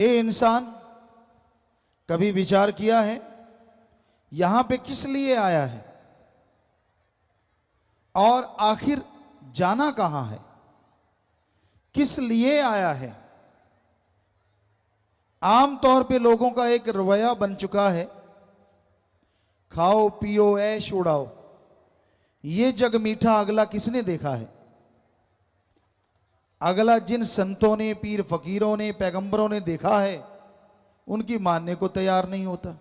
ये इंसान कभी विचार किया है यहां पे किस लिए आया है और आखिर जाना कहां है, किस लिए आया है। आमतौर पे लोगों का एक रवैया बन चुका है, खाओ पियो ऐश उड़ाओ, ये जग मीठा अगला किसने देखा है। अगला जिन संतों ने, पीर फकीरों ने, पैगंबरों ने देखा है उनकी मानने को तैयार नहीं होता।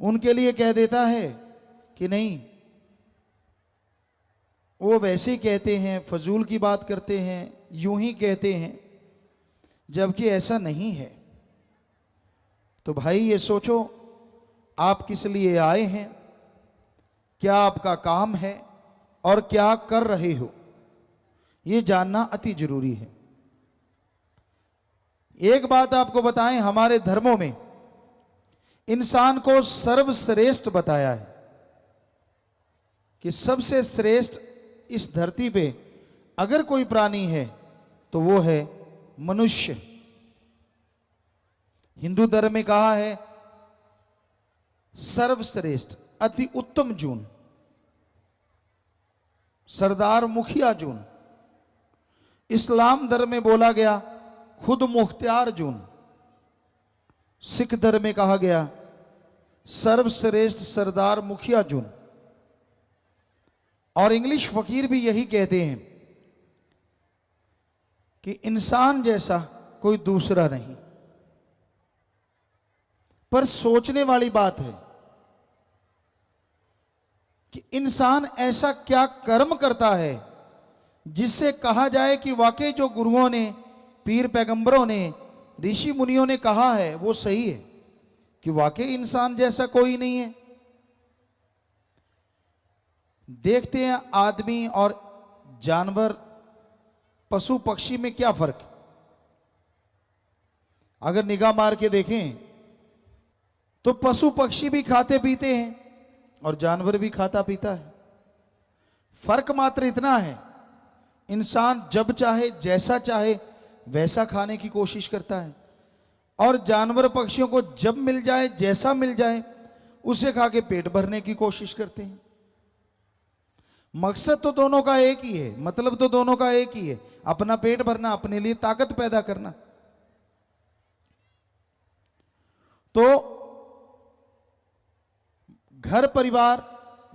उनके लिए कह देता है कि नहीं, वो वैसे ही कहते हैं, फजूल की बात करते हैं, यूं ही कहते हैं, जबकि ऐसा नहीं है। तो भाई ये सोचो, आप किस लिए आए हैं, क्या आपका काम है और क्या कर रहे हो, ये जानना अति जरूरी है। एक बात आपको बताएं, हमारे धर्मों में इंसान को सर्वश्रेष्ठ बताया है कि सबसे श्रेष्ठ इस धरती पे अगर कोई प्राणी है तो वो है मनुष्य। हिंदू धर्म में कहा है सर्वश्रेष्ठ, अति उत्तम जून, सरदार मुखिया जून। इस्लाम धर्म में बोला गया खुद मुख्तियार जून। सिख धर्म में कहा गया सर्वश्रेष्ठ सरदार मुखिया जून। और इंग्लिश फकीर भी यही कहते हैं कि इंसान जैसा कोई दूसरा नहीं। पर सोचने वाली बात है कि इंसान ऐसा क्या कर्म करता है जिससे कहा जाए कि वाकई जो गुरुओं ने, पीर पैगंबरों ने, ऋषि मुनियों ने कहा है वो सही है, कि वाकई इंसान जैसा कोई नहीं है। देखते हैं आदमी और जानवर, पशु पक्षी में क्या फर्क है। अगर निगाह मार के देखें तो पशु पक्षी भी खाते पीते हैं और जानवर भी खाता पीता है। फर्क मात्र इतना है, इंसान जब चाहे, जैसा चाहे वैसा खाने की कोशिश करता है, और जानवर पक्षियों को जब मिल जाए, जैसा मिल जाए उसे खा के पेट भरने की कोशिश करते हैं। मकसद तो दोनों का एक ही है, मतलब तो दोनों का एक ही है, अपना पेट भरना, अपने लिए ताकत पैदा करना। तो घर परिवार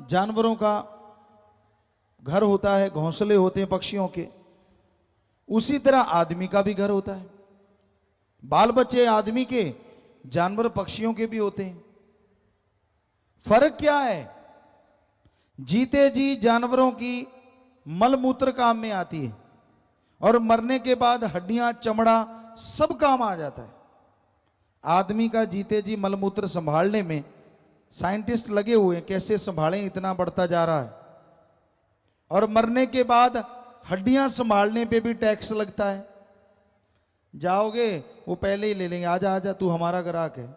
जानवरों का घर होता है, घोंसले होते हैं पक्षियों के, उसी तरह आदमी का भी घर होता है। बाल बच्चे आदमी के, जानवर पक्षियों के भी होते हैं। फर्क क्या है? जीते जी जानवरों की मलमूत्र काम में आती है और मरने के बाद हड्डियां, चमड़ा सब काम आ जाता है। आदमी का जीते जी मलमूत्र संभालने में साइंटिस्ट लगे हुए हैं, कैसे संभालें, इतना बढ़ता जा रहा है। और मरने के बाद हड्डियां संभालने पे भी टैक्स लगता है। जाओगे वो पहले ही ले लेंगे, आजा आजा तू हमारा ग्राहक है,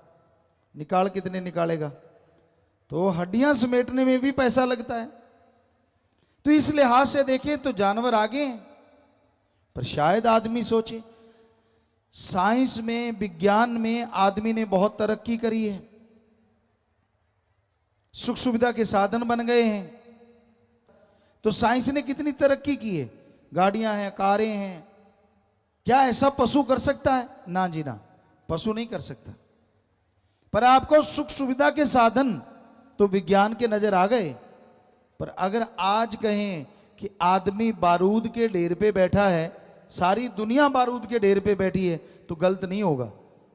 निकाल, कितने निकालेगा। तो हड्डियां समेटने में भी पैसा लगता है। तो इस लिहाज से देखें तो जानवर आगे हैं। पर शायद आदमी सोचे, साइंस में, विज्ञान में आदमी ने बहुत तरक्की करी है, सुख सुविधा के साधन बन गए हैं। तो साइंस ने कितनी तरक्की की है, गाड़ियां हैं, कारें हैं, क्या ऐसा पशु कर सकता है? ना जी ना, पशु नहीं कर सकता। पर आपको सुख सुविधा के साधन तो विज्ञान के नजर आ गए। पर अगर आज कहें कि आदमी बारूद के ढेर पे बैठा है, सारी दुनिया बारूद के ढेर पे बैठी है, तो गलत नहीं होगा।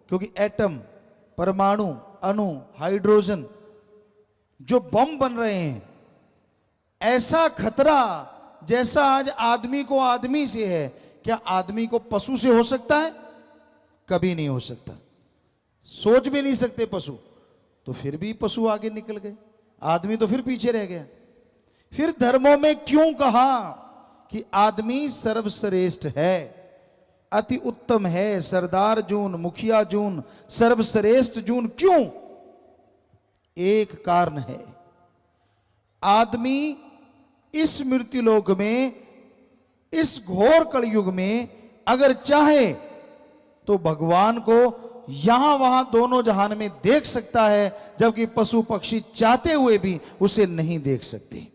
क्योंकि एटम, परमाणु, अणु, हाइड्रोजन जो बम बन रहे हैं, ऐसा खतरा जैसा आज आदमी को आदमी से है, क्या आदमी को पशु से हो सकता है? कभी नहीं हो सकता। सोच भी नहीं सकते पशु। तो फिर भी पशु आगे निकल गए, आदमी तो फिर पीछे रह गया। फिर धर्मों में क्यों कहा कि आदमी सर्वश्रेष्ठ है, अति उत्तम है, सरदार जून, मुखिया जून, सर्वश्रेष्ठ जून? क्यों? एक कारण है, आदमी इस मृत्युलोक में, इस घोर कलयुग में अगर चाहे तो भगवान को यहां वहां दोनों जहान में देख सकता है, जबकि पशु पक्षी चाहते हुए भी उसे नहीं देख सकते।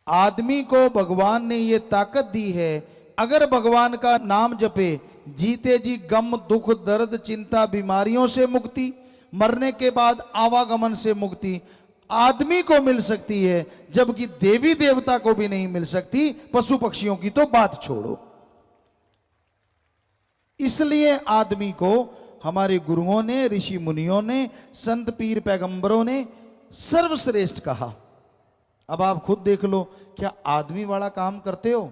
आदमी को भगवान ने यह ताकत दी है, अगर भगवान का नाम जपे, जीते जी गम दुख दर्द चिंता बीमारियों से मुक्ति, मरने के बाद आवागमन से मुक्ति आदमी को मिल सकती है, जबकि देवी देवता को भी नहीं मिल सकती, पशु पक्षियों की तो बात छोड़ो। इसलिए आदमी को हमारे गुरुओं ने, ऋषि मुनियों ने, संत पीर पैगंबरों ने सर्वश्रेष्ठ कहा। अब आप खुद देख लो, क्या आदमी वाला काम करते हो?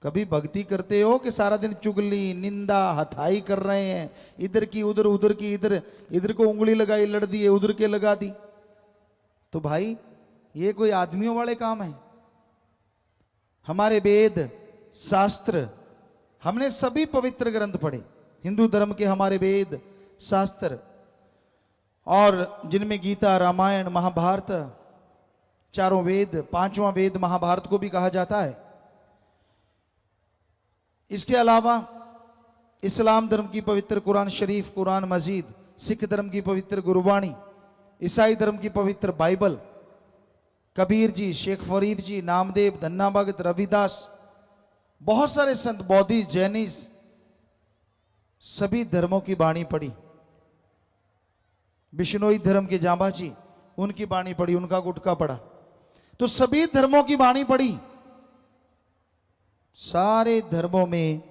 कभी भक्ति करते हो कि सारा दिन चुगली निंदा हथाई कर रहे हैं, इधर की उधर, उधर की इधर, इधर को उंगली लगाई लड़ दी, उधर के लगा दी? तो भाई ये कोई आदमियों वाले काम है? हमारे वेद शास्त्र, हमने सभी पवित्र ग्रंथ पढ़े, हिंदू धर्म के हमारे वेद शास्त्र, और जिनमें गीता रामायण महाभारत, चारों वेद, पांचवा वेद महाभारत को भी कहा जाता है। इसके अलावा इस्लाम धर्म की पवित्र कुरान शरीफ, कुरान मजीद, सिख धर्म की पवित्र गुरुवाणी, ईसाई धर्म की पवित्र बाइबल, कबीर जी, शेख फरीद जी, नामदेव, धन्ना भगत, रविदास, बहुत सारे संत, बौद्धिस्ट, जैनिस्ट, सभी धर्मों की बाणी पढ़ी। बिश्नोई धर्म के जांबा जी, उनकी बाणी पढ़ी, उनका गुटका पढ़ा। तो सभी धर्मों की बाणी पढ़ी। सारे धर्मों में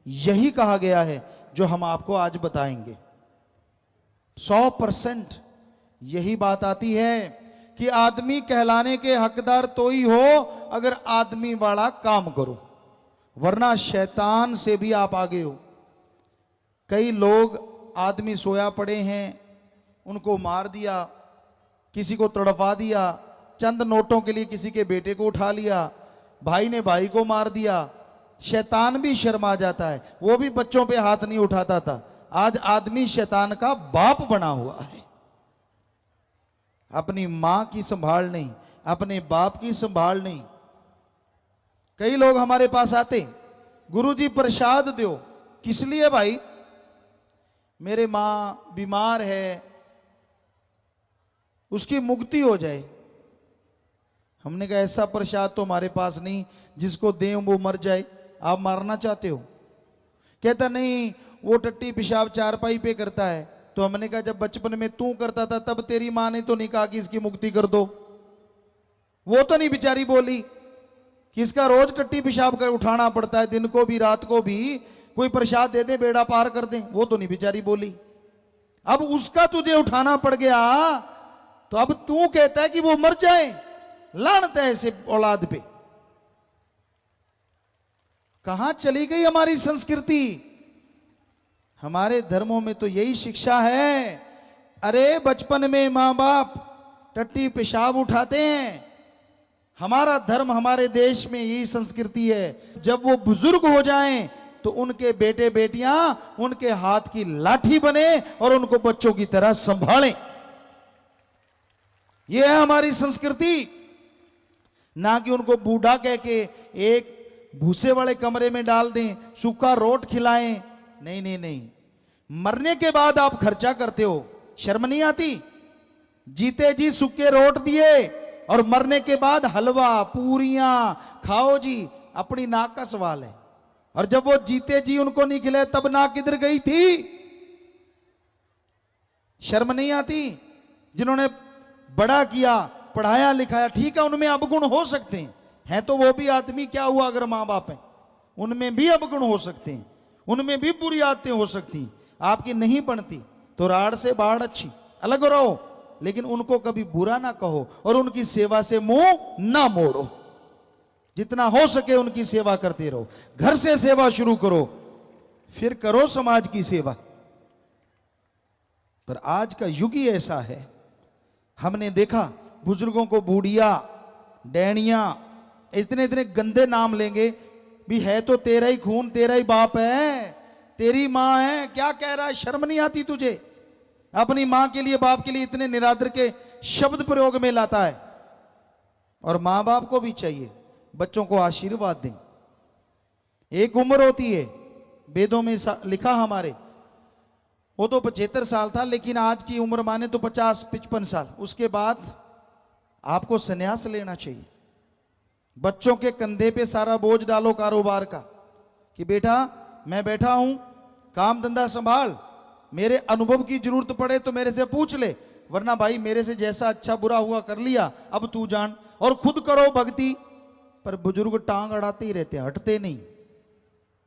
यही कहा गया है जो हम आपको आज बताएंगे। 100% यही बात आती है कि आदमी कहलाने के हकदार तो ही हो अगर आदमी वाला काम करो, वरना शैतान से भी आप आगे हो। कई लोग आदमी सोया पड़े हैं, उनको मार दिया, किसी को तड़पा दिया, चंद नोटों के लिए किसी के बेटे को उठा लिया, भाई ने भाई को मार दिया। शैतान भी शर्मा जाता है, वो भी बच्चों पे हाथ नहीं उठाता था। आज आदमी शैतान का बाप बना हुआ है। अपनी मां की संभाल नहीं, अपने बाप की संभाल नहीं। कई लोग हमारे पास आते, गुरुजी प्रसाद दो। किस लिए भाई? मेरे मां बीमार है, उसकी मुक्ति हो जाए। हमने कहा ऐसा प्रसाद तो हमारे पास नहीं जिसको दें वो मर जाए। आप मारना चाहते हो? कहता नहीं, वो टट्टी पेशाब चारपाई पे करता है। तो हमने कहा जब बचपन में तू करता था तब तेरी मां ने तो नहीं कहा कि इसकी मुक्ति कर दो? वो तो नहीं बेचारी बोली कि इसका रोज टट्टी पेशाब कर उठाना पड़ता है, दिन को भी रात को भी, कोई प्रसाद दे दे बेड़ा पार कर दे? वो तो नहीं बेचारी बोली। अब उसका तुझे उठाना पड़ गया, तो अब तू कहता है कि वो मर जाए। लानत है ऐसे औलाद पे। कहां चली गई हमारी संस्कृति? हमारे धर्मों में तो यही शिक्षा है। अरे बचपन में मां बाप टट्टी पेशाब उठाते हैं। हमारा धर्म, हमारे देश में यही संस्कृति है। जब वो बुजुर्ग हो जाएं तो उनके बेटे बेटियां उनके हाथ की लाठी बने और उनको बच्चों की तरह संभालें। यह है हमारी संस्कृति। ना कि उनको बूढ़ा कह के एक भूसे वाले कमरे में डाल दें, सूखा रोट खिलाएं। नहीं नहीं नहीं, मरने के बाद आप खर्चा करते हो, शर्म नहीं आती? जीते जी सूखे रोट दिए और मरने के बाद हलवा पूरियां खाओ जी, अपनी नाक का सवाल है। और जब वो जीते जी उनको नहीं खिलाए तब नाक किधर गई थी? शर्म नहीं आती? जिन्होंने बड़ा किया, पढ़ाया लिखाया, ठीक है उनमें अवगुण हो सकते हैं तो वो भी आदमी, क्या हुआ अगर मां बाप हैं? उनमें भी अवगुण हो सकते हैं, उनमें भी बुरी आदतें हो सकती हैं। आपकी नहीं बनती तो राड़ से बाढ़ अच्छी, अलग रहो, लेकिन उनको कभी बुरा ना कहो और उनकी सेवा से मुंह ना मोड़ो। जितना हो सके उनकी सेवा करते रहो। घर से सेवा शुरू करो, फिर करो समाज की सेवा। पर आज का युग ही ऐसा है। हमने देखा बुजुर्गों को बूढ़िया, डैनिया, इतने इतने गंदे नाम लेंगे भी। है तो तेरा ही खून, तेरा ही बाप है, तेरी मां है, क्या कह रहा है? शर्म नहीं आती तुझे? अपनी मां के लिए, बाप के लिए इतने निरादर के शब्द प्रयोग में लाता है। और मां बाप को भी चाहिए, बच्चों को आशीर्वाद दें। एक उम्र होती है, वेदों में लिखा हमारे, वो तो 75 साल था, लेकिन आज की उम्र माने तो 50-55 साल। उसके बाद आपको संन्यास लेना चाहिए। बच्चों के कंधे पे सारा बोझ डालो कारोबार का, कि बेटा मैं बैठा हूं, काम धंधा संभाल, मेरे अनुभव की जरूरत पड़े तो मेरे से पूछ ले, वरना भाई मेरे से जैसा अच्छा बुरा हुआ कर लिया, अब तू जान। और खुद करो भक्ति। पर बुजुर्ग टांग अड़ाते ही रहते हैं, हटते नहीं।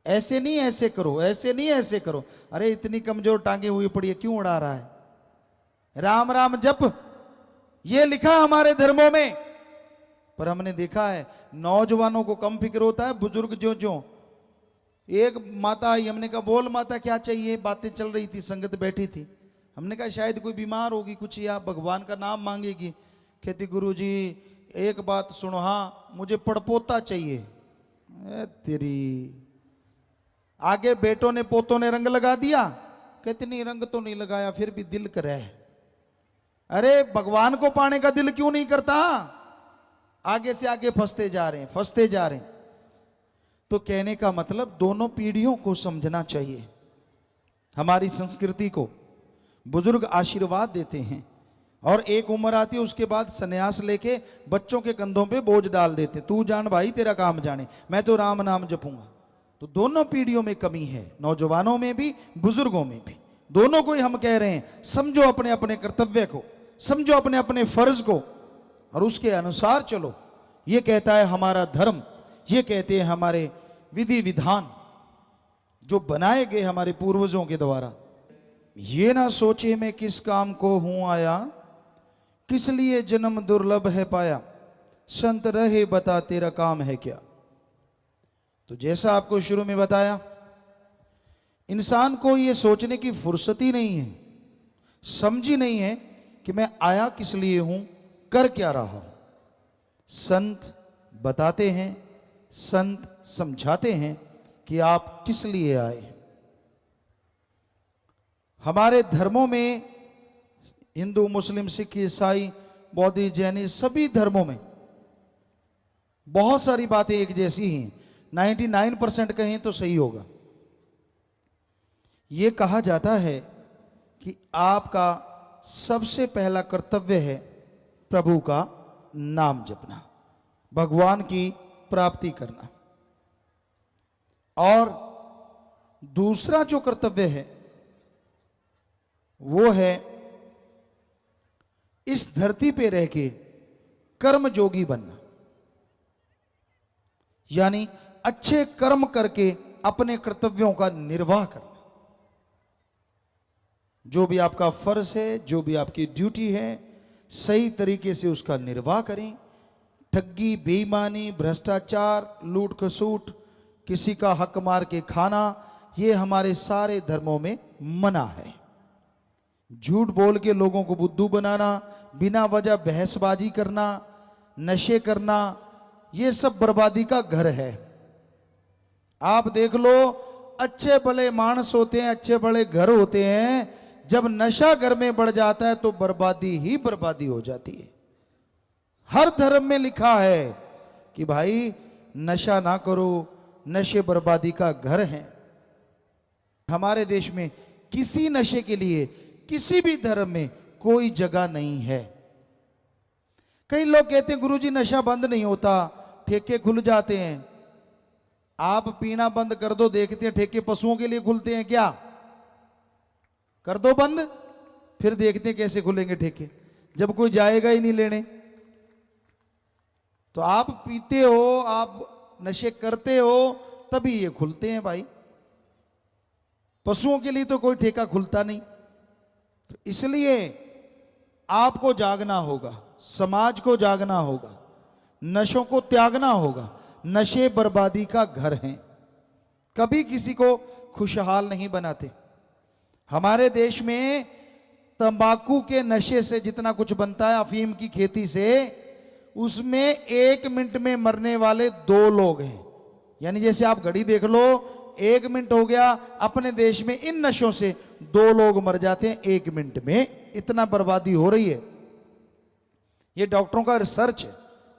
ऐसे नहीं ऐसे करो, ऐसे नहीं ऐसे करो। अरे इतनी कमजोर टांगे हुई पड़ी है, क्यों उड़ा रहा है? राम राम जप, ये लिखा हमारे धर्मों में। पर हमने देखा है नौजवानों को कम फिक्र होता है, बुजुर्ग जो जो। एक माता आई, हमने कहा बोल माता क्या चाहिए? बातें चल रही थी, संगत बैठी थी। हमने कहा शायद कोई बीमार होगी कुछ, या भगवान का नाम मांगेगी। कहती गुरु जी एक बात सुनो, हाँ मुझे पड़पोता चाहिए। तेरी आगे बेटों ने पोतों ने रंग लगा दिया। कहती नहीं रंग तो नहीं लगाया, फिर भी दिल करे। अरे भगवान को पाने का दिल क्यों नहीं करता? आगे से आगे फंसते जा रहे हैं, फंसते जा रहे हैं। तो कहने का मतलब दोनों पीढ़ियों को समझना चाहिए। हमारी संस्कृति को बुजुर्ग आशीर्वाद देते हैं, और एक उम्र आती है उसके बाद सन्यास लेके बच्चों के कंधों पे बोझ डाल देते, तू जान भाई तेरा काम जाने, मैं तो राम नाम जपूंगा। तो दोनों पीढ़ियों में कमी है, नौजवानों में भी बुजुर्गों में भी। दोनों को ही हम कह रहे हैं समझो अपने अपने कर्तव्य को, समझो अपने अपने फर्ज को, और उसके अनुसार चलो। ये कहता है हमारा धर्म, ये कहते हैं हमारे विधि विधान जो बनाए गए हमारे पूर्वजों के द्वारा। ये ना सोचे मैं किस काम को हूं आया, किस लिए जन्म दुर्लभ है पाया, संत रहे बता तेरा काम है क्या। तो जैसा आपको शुरू में बताया, इंसान को ये सोचने की फुर्सत ही नहीं है, समझ ही नहीं है कि मैं आया किस लिए हूं, कर क्या रहा हूं। संत बताते हैं, संत समझाते हैं कि आप किस लिए आए। हमारे धर्मों में हिंदू मुस्लिम सिख ईसाई बौद्ध जैनी सभी धर्मों में बहुत सारी बातें एक जैसी ही हैं। 99% कहें तो सही होगा। यह कहा जाता है कि आपका सबसे पहला कर्तव्य है प्रभु का नाम जपना, भगवान की प्राप्ति करना। और दूसरा जो कर्तव्य है वो है इस धरती पे रह के कर्म जोगी बनना, यानी अच्छे कर्म करके अपने कर्तव्यों का निर्वाह करना। जो भी आपका फर्ज है, जो भी आपकी ड्यूटी है, सही तरीके से उसका निर्वाह करें। ठगी, बेईमानी, भ्रष्टाचार, लूट खसूट, किसी का हक मार के खाना, ये हमारे सारे धर्मों में मना है। झूठ बोल के लोगों को बुद्धू बनाना, बिना वजह बहसबाजी करना, नशे करना, ये सब बर्बादी का घर है। आप देख लो, अच्छे भले मानस होते हैं, अच्छे बड़े घर होते हैं, जब नशा घर में बढ़ जाता है तो बर्बादी ही बर्बादी हो जाती है। हर धर्म में लिखा है कि भाई नशा ना करो, नशे बर्बादी का घर है। हमारे देश में किसी नशे के लिए किसी भी धर्म में कोई जगह नहीं है। कई लोग कहते हैं गुरुजी नशा बंद नहीं होता, ठेके खुल जाते हैं। आप पीना बंद कर दो, देखते हैं ठेके पशुओं के लिए खुलते हैं क्या? कर दो बंद, फिर देखते हैं कैसे खुलेंगे ठेके, जब कोई जाएगा ही नहीं लेने। तो आप पीते हो, आप नशे करते हो, तभी ये खुलते हैं भाई। पशुओं के लिए तो कोई ठेका खुलता नहीं। तो इसलिए आपको जागना होगा, समाज को जागना होगा, नशों को त्यागना होगा। नशे बर्बादी का घर हैं, कभी किसी को खुशहाल नहीं बनाते। हमारे देश में तंबाकू के नशे से जितना कुछ बनता है, अफीम की खेती से, उसमें 1 मिनट में मरने वाले 2 लोग हैं। यानी जैसे आप घड़ी देख लो, 1 मिनट हो गया, अपने देश में इन नशों से 2 लोग मर जाते हैं 1 मिनट में। इतना बर्बादी हो रही है। ये डॉक्टरों का रिसर्च है,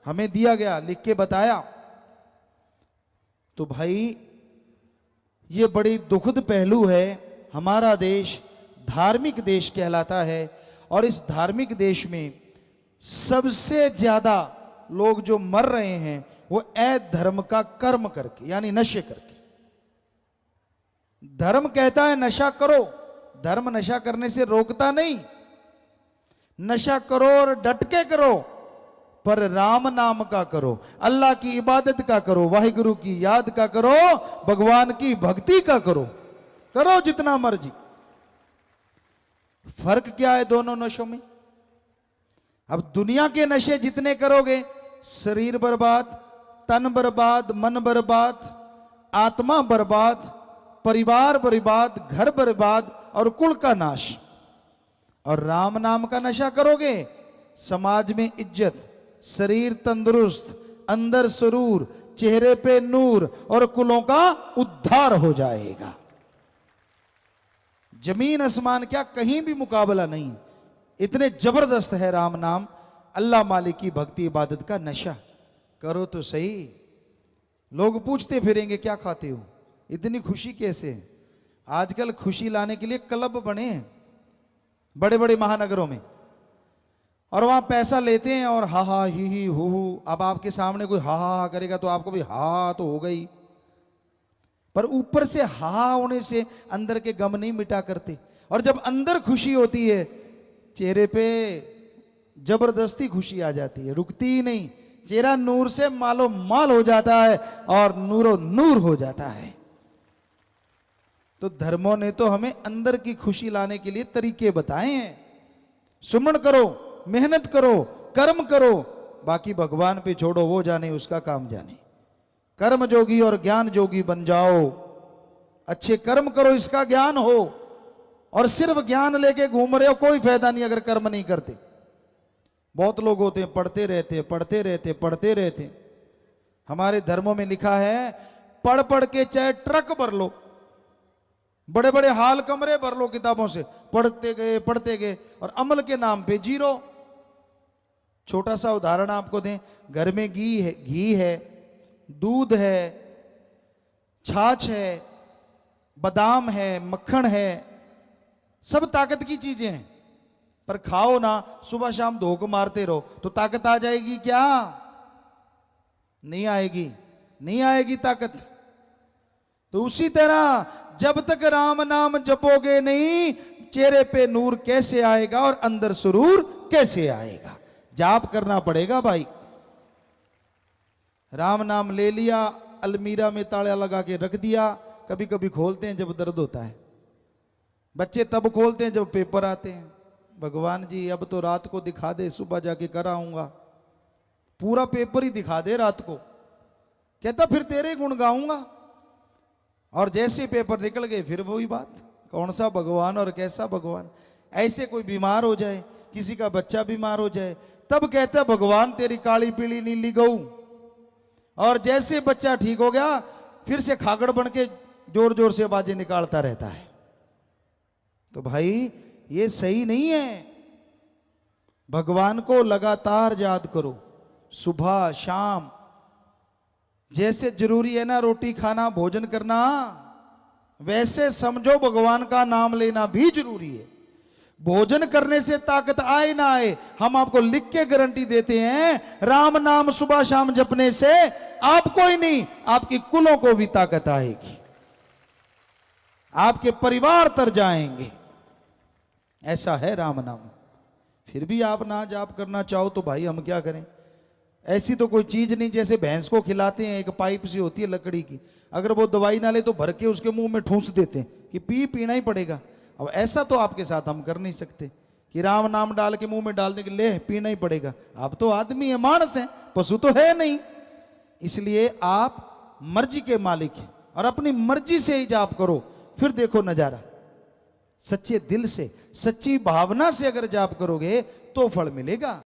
हमें दिया गया, लिख के बताया। तो भाई ये बड़ी दुखद पहलू है। हमारा देश धार्मिक देश कहलाता है और इस धार्मिक देश में सबसे ज्यादा लोग जो मर रहे हैं वो अधर्म का कर्म करके, यानी नशे करके। धर्म कहता है नशा करो, धर्म नशा करने से रोकता नहीं। नशा करो और डट के करो, पर राम नाम का करो, अल्लाह की इबादत का करो, वाहिगुरु की याद का करो, भगवान की भक्ति का करो, करो जितना मर्जी। फर्क क्या है दोनों नशों में? अब दुनिया के नशे जितने करोगे, शरीर बर्बाद, तन बर्बाद, मन बर्बाद, आत्मा बर्बाद, परिवार बर्बाद, घर बर्बाद और कुल का नाश। और राम नाम का नशा करोगे, समाज में इज्जत, शरीर तंदुरुस्त, अंदर सुरूर, चेहरे पे नूर और कुलों का उद्धार हो जाएगा। जमीन आसमान क्या, कहीं भी मुकाबला नहीं। इतने जबरदस्त है राम नाम, अल्लाह मालिक की भक्ति इबादत का नशा। करो तो सही। लोग पूछते फिरेंगे क्या खाते हो, इतनी खुशी कैसे? आजकल खुशी लाने के लिए क्लब बने हैं बड़े बड़े महानगरों में, और वहां पैसा लेते हैं और हा हा ही हु हु। अब आपके सामने कोई हा हा करेगा तो आपको भी हा तो हो गई, पर ऊपर से हा होने से अंदर के गम नहीं मिटा करते। और जब अंदर खुशी होती है, चेहरे पे जबरदस्ती खुशी आ जाती है, रुकती ही नहीं। चेहरा नूर से मालो माल हो जाता है और नूरो नूर हो जाता है। तो धर्मों ने तो हमें अंदर की खुशी लाने के लिए तरीके बताए हैं। सुमन करो, मेहनत करो, कर्म करो, बाकी भगवान पे छोड़ो, वो जाने उसका काम जाने। कर्म जोगी और ज्ञान जोगी बन जाओ। अच्छे कर्म करो, इसका ज्ञान हो। और सिर्फ ज्ञान लेके घूम रहे हो, कोई फायदा नहीं अगर कर्म नहीं करते। बहुत लोग होते हैं पढ़ते रहते पढ़ते रहते पढ़ते रहते। हमारे धर्मों में लिखा है, पढ़ पढ़ के चाहे ट्रक भर लो, बड़े बड़े हाल कमरे भर लो किताबों से, पढ़ते गए और अमल के नाम पे जीरो। छोटा सा उदाहरण आपको दें, घर में घी है, दूध है, छाछ है, बादाम है, मक्खन है, सब ताकत की चीजें हैं। पर खाओ ना, सुबह शाम धोख मारते रहो तो ताकत आ जाएगी क्या? नहीं आएगी, नहीं आएगी ताकत। तो उसी तरह जब तक राम नाम जपोगे नहीं, चेहरे पे नूर कैसे आएगा और अंदर सुरूर कैसे आएगा? जाप करना पड़ेगा भाई। राम नाम ले लिया, अलमीरा में ताला लगा के रख दिया। कभी कभी खोलते हैं जब दर्द होता है, बच्चे तब खोलते हैं जब पेपर आते हैं। भगवान जी अब तो रात को दिखा दे, सुबह जाके कराऊंगा। पूरा पेपर ही दिखा दे रात को, कहता फिर तेरे गुण गाऊंगा। और जैसे पेपर निकल गए फिर वही बात, कौन सा भगवान और कैसा भगवान। ऐसे कोई बीमार हो जाए, किसी का बच्चा बीमार हो जाए, तब कहता भगवान तेरी काली पीली नीली गऊ। और जैसे बच्चा ठीक हो गया, फिर से खागड़ बन के जोर जोर से बाजे निकालता रहता है। तो भाई ये सही नहीं है। भगवान को लगातार याद करो, सुबह शाम। जैसे जरूरी है ना रोटी खाना, भोजन करना, वैसे समझो भगवान का नाम लेना भी जरूरी है। भोजन करने से ताकत आए ना आए, हम आपको लिख के गारंटी देते हैं, राम नाम सुबह शाम जपने से आपको ही नहीं, आपकी कुलों को भी ताकत आएगी, आपके परिवार तर जाएंगे। ऐसा है राम नाम। फिर भी आप ना जाप करना चाहो तो भाई हम क्या करें? ऐसी तो कोई चीज नहीं, जैसे भैंस को खिलाते हैं, एक पाइप सी होती है लकड़ी की, अगर वो दवाई ना ले तो भर के उसके मुंह में ठूंस देते हैं कि पीना ही पड़ेगा। अब ऐसा तो आपके साथ हम कर नहीं सकते कि राम नाम डाल के मुंह में डाल दे कि ले पीना ही पड़ेगा। आप तो आदमी है, मानस है, पशु तो है नहीं। इसलिए आप मर्जी के मालिक हैं और अपनी मर्जी से ही जाप करो, फिर देखो नजारा। सच्चे दिल से, सच्ची भावना से अगर जाप करोगे तो फल मिलेगा।